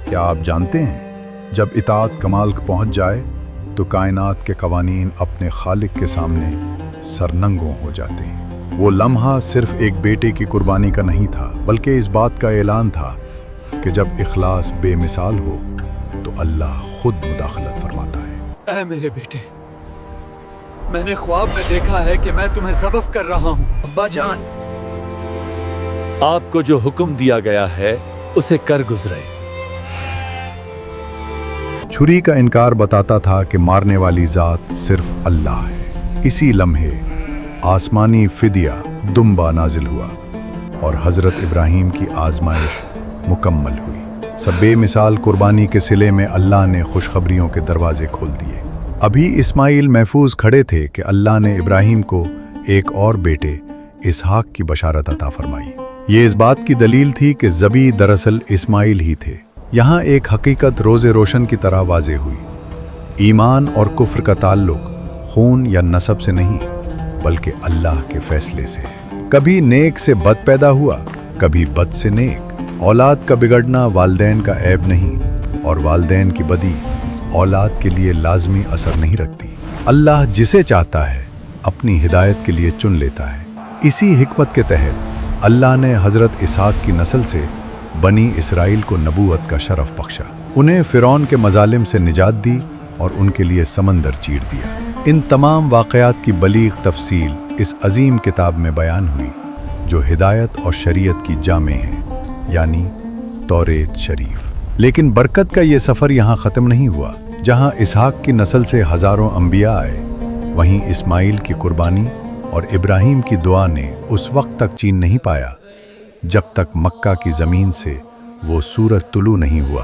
کیا آپ جانتے ہیں جب اطاعت کمال کو پہنچ جائے تو کائنات کے قوانین اپنے خالق کے سامنے سرنگوں ہو جاتے ہیں۔ وہ لمحہ صرف ایک بیٹے کی قربانی کا نہیں تھا بلکہ اس بات کا اعلان تھا کہ جب اخلاص بے مثال ہو تو اللہ خود مداخلت فرماتا ہے۔ اے میرے بیٹے، میں نے خواب میں دیکھا ہے کہ میں تمہیں ذبح کر رہا ہوں۔ ابا جان، آپ کو جو حکم دیا گیا ہے اسے کر گزرے۔ چھری کا انکار بتاتا تھا کہ مارنے والی ذات صرف اللہ ہے۔ اسی لمحے آسمانی فدیہ دمبا نازل ہوا اور حضرت ابراہیم کی آزمائش مکمل ہوئی۔ سب بے مثال قربانی کے صلے میں اللہ نے خوشخبریوں کے دروازے کھول دیے۔ ابھی اسماعیل محفوظ کھڑے تھے کہ اللہ نے ابراہیم کو ایک اور بیٹے اسحاق کی بشارت عطا فرمائی۔ یہ اس بات کی دلیل تھی کہ ذبح دراصل اسماعیل ہی تھے۔ یہاں ایک حقیقت روز روشن کی طرح واضح ہوئی۔ ایمان اور کفر کا تعلق خون یا نسب سے نہیں بلکہ اللہ کے فیصلے سے ہے۔ کبھی نیک سے بد پیدا ہوا، کبھی بد سے نیک۔ اولاد کا بگڑنا والدین کا عیب نہیں، اور والدین کی بدی اولاد کے لیے لازمی اثر نہیں رکھتی۔ اللہ جسے چاہتا ہے اپنی ہدایت کے لیے چن لیتا ہے۔ اسی حکمت کے تحت اللہ نے حضرت اسحاق کی نسل سے بنی اسرائیل کو نبوت کا شرف بخشا۔ انہیں فرعون کے مظالم سے نجات دی اور ان کے لیے سمندر چیر دیا۔ ان تمام واقعات کی بلیغ تفصیل اس عظیم کتاب میں بیان ہوئی جو ہدایت اور شریعت کی جامع ہے، یعنی توریت شریف۔ لیکن برکت کا یہ سفر یہاں ختم نہیں ہوا۔ جہاں اسحاق کی نسل سے ہزاروں انبیاء آئے، وہیں اسماعیل کی قربانی اور ابراہیم کی دعا نے اس وقت تک چین نہیں پایا جب تک مکہ کی زمین سے وہ سورج طلوع نہیں ہوا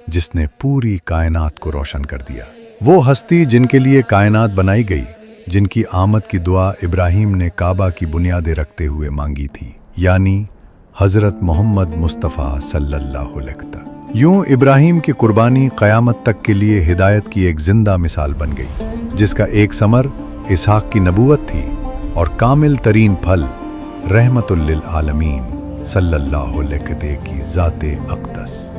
جس نے پوری کائنات کو روشن کر دیا۔ وہ ہستی جن کے لیے کائنات بنائی گئی، جن کی آمد کی دعا ابراہیم نے کعبہ کی بنیادیں رکھتے ہوئے مانگی تھی، یعنی حضرت محمد مصطفیٰ صلی اللہ علیہ وسلم۔ یوں ابراہیم کی قربانی قیامت تک کے لیے ہدایت کی ایک زندہ مثال بن گئی، جس کا ایک ثمر اسحاق کی نبوت تھی اور کامل ترین پھل رحمت للعالمین صلی اللہ علیہ وسلم کی ذات اقدس۔